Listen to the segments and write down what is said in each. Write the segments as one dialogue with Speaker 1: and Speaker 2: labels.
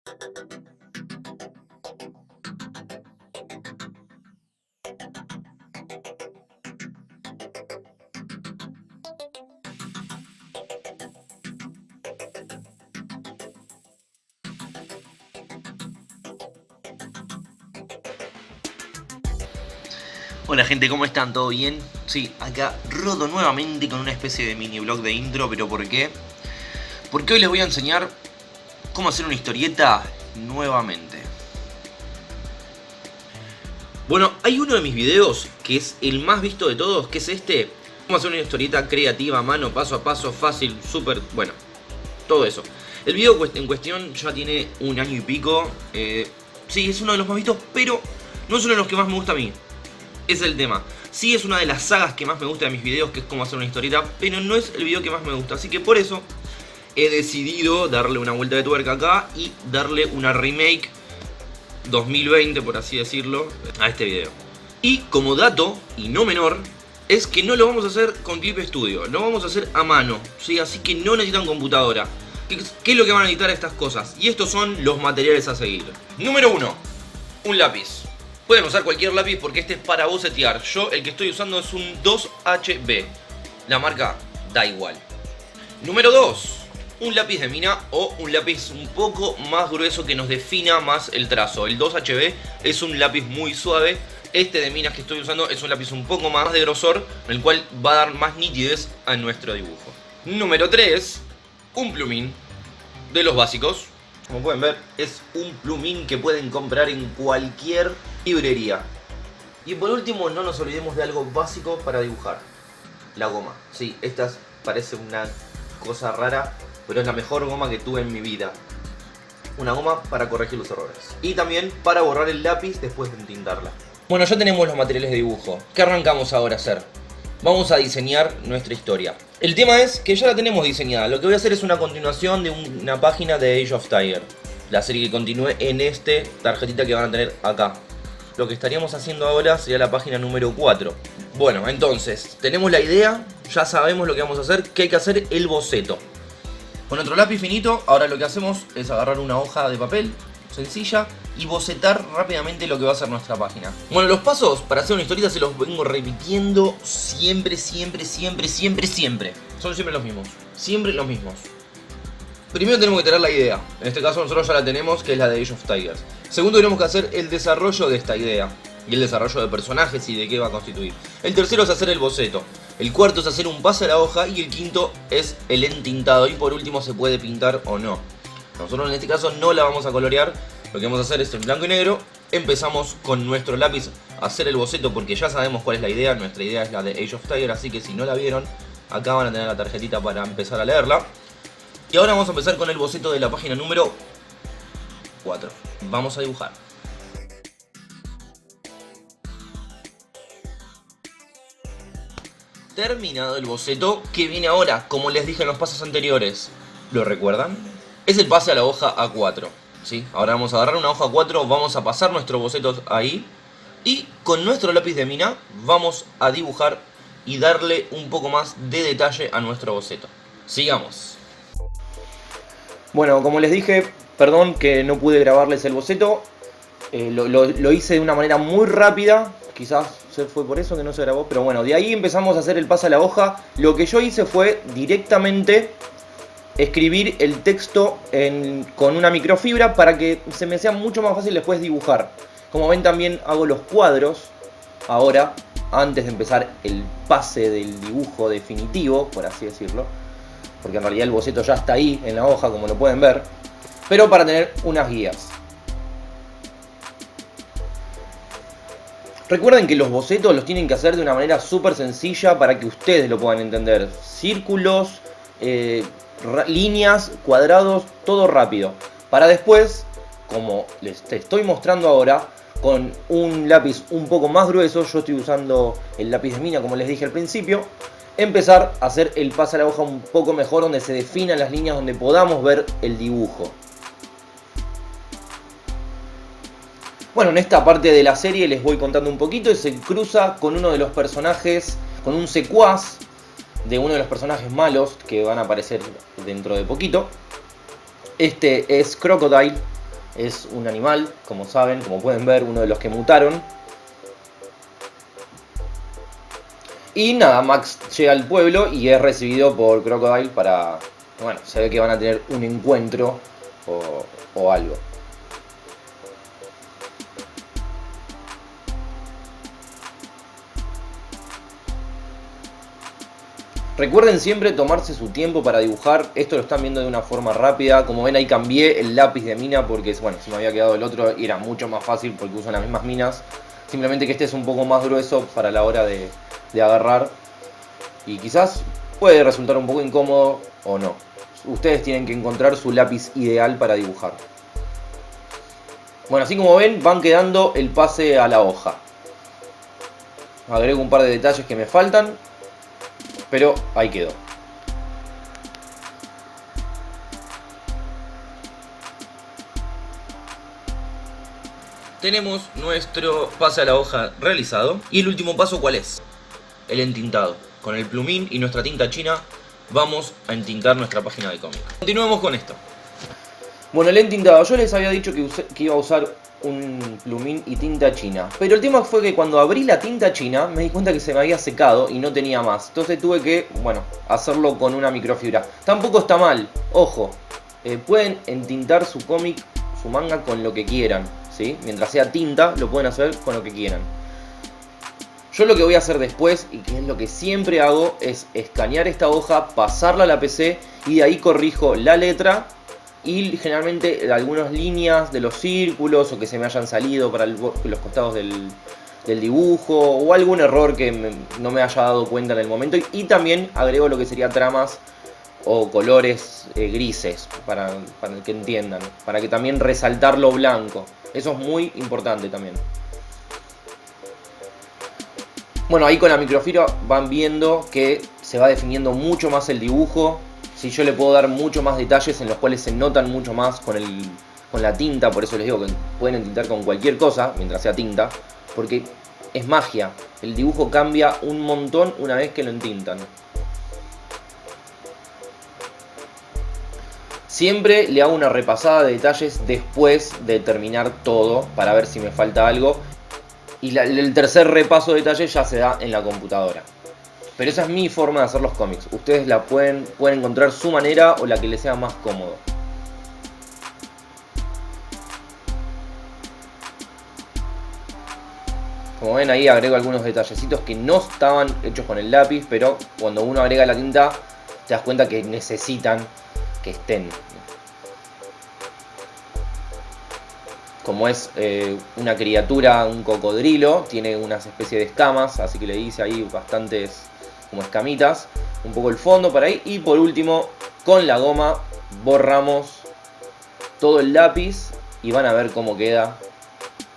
Speaker 1: Hola gente, ¿cómo están? ¿Todo bien? Sí, acá Rodo nuevamente con una especie de mini blog de intro, pero ¿por qué? Porque hoy les voy a enseñar cómo hacer una historieta nuevamente. Bueno, hay uno de mis videos que es el más visto de todos, que es este. Cómo hacer una historieta creativa a mano, paso a paso, fácil, súper, bueno, todo eso. El video en cuestión ya tiene un año y pico. Sí, es uno de los más vistos, pero no es uno de los que más me gusta a mí. Es el tema. Sí, es una de las sagas que más me gusta de mis videos, que es cómo hacer una historieta, pero no es el video que más me gusta. Así que por eso he decidido darle una vuelta de tuerca acá y darle una remake 2020, por así decirlo, a este video. Y como dato, y no menor, es que no lo vamos a hacer con Clip Studio, lo vamos a hacer a mano, ¿sí? Así que no necesitan computadora. ¿Qué es lo que van a necesitar estas cosas? Y estos son los materiales a seguir. Número 1. Un lápiz. Pueden usar cualquier lápiz porque este es para bocetear. Yo el que estoy usando es un 2HB. La marca da igual. Número 2. Un lápiz de mina o un lápiz un poco más grueso que nos defina más el trazo. El 2HB es un lápiz muy suave. Este de minas que estoy usando es un lápiz un poco más de grosor, el cual va a dar más nitidez a nuestro dibujo. Número 3. Un plumín de los básicos. Como pueden ver, es un plumín que pueden comprar en cualquier librería. Y por último, no nos olvidemos de algo básico para dibujar: la goma. Sí, esta parece una cosa rara, pero es la mejor goma que tuve en mi vida. Una goma para corregir los errores. Y también para borrar el lápiz después de entintarla. Bueno, ya tenemos los materiales de dibujo. ¿Qué arrancamos ahora a hacer? Vamos a diseñar nuestra historia. El tema es que ya la tenemos diseñada. Lo que voy a hacer es una continuación de una página de Age of Tiger. La serie que continúe en este tarjetita que van a tener acá. Lo que estaríamos haciendo ahora sería la página número 4. Bueno, entonces, tenemos la idea, ya sabemos lo que vamos a hacer, que hay que hacer el boceto. Con nuestro lápiz finito, ahora lo que hacemos es agarrar una hoja de papel sencilla y bocetar rápidamente lo que va a ser nuestra página. Bueno, los pasos para hacer una historieta se los vengo repitiendo siempre. Son siempre los mismos. Siempre los mismos. Primero tenemos que tener la idea. En este caso nosotros ya la tenemos, que es la de Age of Tigers. Segundo, tenemos que hacer el desarrollo de esta idea. Y el desarrollo de personajes y de qué va a constituir. El tercero es hacer el boceto. El cuarto es hacer un pase a la hoja. Y el quinto es el entintado. Y por último se puede pintar o no. Nosotros en este caso no la vamos a colorear. Lo que vamos a hacer es en blanco y negro. Empezamos con nuestro lápiz a hacer el boceto porque ya sabemos cuál es la idea. Nuestra idea es la de Age of Tiger, así que si no la vieron, acá van a tener la tarjetita para empezar a leerla. Y ahora vamos a empezar con el boceto de la página número 4. Vamos a dibujar. Terminado el boceto, ¿qué viene ahora? Como les dije en los pasos anteriores, ¿lo recuerdan? Es el pase a la hoja A4, ¿sí? Ahora vamos a agarrar una hoja A4, vamos a pasar nuestros bocetos ahí y con nuestro lápiz de mina vamos a dibujar y darle un poco más de detalle a nuestro boceto. Sigamos. Bueno, como les dije, perdón que no pude grabarles el boceto. Lo hice de una manera muy rápida. Quizás fue por eso que no se grabó. Pero bueno, de ahí empezamos a hacer el pase a la hoja. Lo que yo hice fue directamente escribir el texto con una microfibra para que se me sea mucho más fácil después dibujar. Como ven, también hago los cuadros ahora, antes de empezar el pase del dibujo definitivo, por así decirlo. Porque en realidad el boceto ya está ahí en la hoja, como lo pueden ver. Pero para tener unas guías. Recuerden que los bocetos los tienen que hacer de una manera súper sencilla para que ustedes lo puedan entender. Círculos, líneas, cuadrados, todo rápido. Para después, como les estoy mostrando ahora, con un lápiz un poco más grueso, yo estoy usando el lápiz de mina como les dije al principio, empezar a hacer el pase a la hoja un poco mejor, donde se definan las líneas, donde podamos ver el dibujo. Bueno, en esta parte de la serie les voy contando un poquito y se cruza con uno de los personajes, con un secuaz de uno de los personajes malos que van a aparecer dentro de poquito. Este es Crocodile, es un animal, como saben, como pueden ver, uno de los que mutaron. Y nada, Max llega al pueblo y es recibido por Crocodile para... Bueno, se ve que van a tener un encuentro o algo. Recuerden siempre tomarse su tiempo para dibujar. Esto lo están viendo de una forma rápida. Como ven, ahí cambié el lápiz de mina porque, bueno, se me había quedado el otro y era mucho más fácil porque usan las mismas minas. Simplemente que este es un poco más grueso para la hora de agarrar. Y quizás puede resultar un poco incómodo o no. Ustedes tienen que encontrar su lápiz ideal para dibujar. Bueno, así como ven, van quedando el pase a la hoja. Agrego un par de detalles que me faltan, pero ahí quedó. Tenemos nuestro pase a la hoja realizado. Y el último paso, ¿cuál es? El entintado. Con el plumín y nuestra tinta china vamos a entintar nuestra página de cómic. Continuemos con esto. Bueno, el entintado. Yo les había dicho que iba a usar un plumín y tinta china. Pero el tema fue que cuando abrí la tinta china me di cuenta que se me había secado y no tenía más. Entonces tuve que, bueno, hacerlo con una microfibra. Tampoco está mal, ojo. Pueden entintar su cómic, su manga con lo que quieran, ¿sí? Mientras sea tinta, lo pueden hacer con lo que quieran. Yo lo que voy a hacer después, y que es lo que siempre hago, es escanear esta hoja, pasarla a la PC y de ahí corrijo la letra y generalmente algunas líneas de los círculos o que se me hayan salido para los costados del dibujo o algún error que no me haya dado cuenta en el momento. Y también agrego lo que sería tramas o colores grises para que entiendan, para que también resaltar lo blanco. Eso es muy importante también. Bueno, ahí con la microfibra van viendo que se va definiendo mucho más el dibujo. Si yo le puedo dar mucho más detalles en los cuales se notan mucho más con la tinta. Por eso les digo que pueden entintar con cualquier cosa mientras sea tinta, porque es magia. El dibujo cambia un montón una vez que lo entintan. Siempre le hago una repasada de detalles después de terminar todo para ver si me falta algo. Y el tercer repaso de detalles ya se da en la computadora. Pero esa es mi forma de hacer los cómics. Ustedes la pueden encontrar su manera o la que les sea más cómodo. Como ven, ahí agrego algunos detallecitos que no estaban hechos con el lápiz, pero cuando uno agrega la tinta te das cuenta que necesitan que estén. Como es una criatura, un cocodrilo, tiene unas especies de escamas, así que le hice ahí bastantes como escamitas, un poco el fondo para ahí. Y por último, con la goma borramos todo el lápiz y van a ver cómo queda,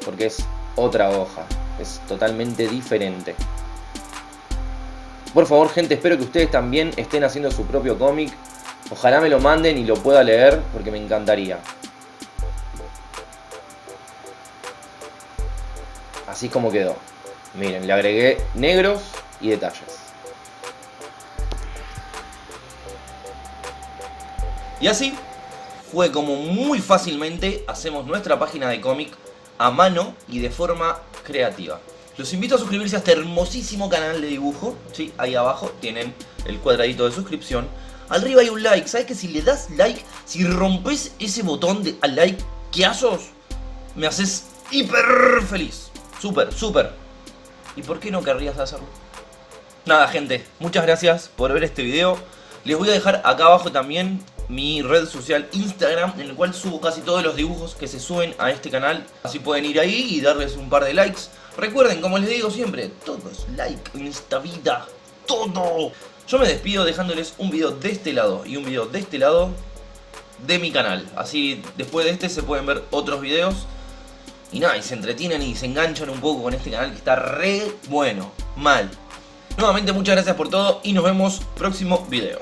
Speaker 1: porque es otra hoja, es totalmente diferente. Por favor, gente, espero que ustedes también estén haciendo su propio cómic. Ojalá me lo manden y lo pueda leer, porque me encantaría. Así es como quedó. Miren, le agregué negros y detalles. Y así fue como muy fácilmente hacemos nuestra página de cómic a mano y de forma creativa. Los invito a suscribirse a este hermosísimo canal de dibujo, ¿sí? Ahí abajo tienen el cuadradito de suscripción. Arriba hay un like. ¿Sabes que si le das like, si rompes ese botón de al like, ¿qué haces? Me haces hiper feliz. Súper, súper. ¿Y por qué no querrías hacerlo? Nada, gente, muchas gracias por ver este video. Les voy a dejar acá abajo también mi red social Instagram, en el cual subo casi todos los dibujos que se suben a este canal. Así pueden ir ahí y darles un par de likes. Recuerden, como les digo siempre, todo es like en esta vida. ¡Todo! Yo me despido dejándoles un video de este lado y un video de este lado de mi canal. Así después de este se pueden ver otros videos. Y nada, y se entretienen y se enganchan un poco con este canal que está re bueno, mal. Nuevamente muchas gracias por todo y nos vemos próximo video.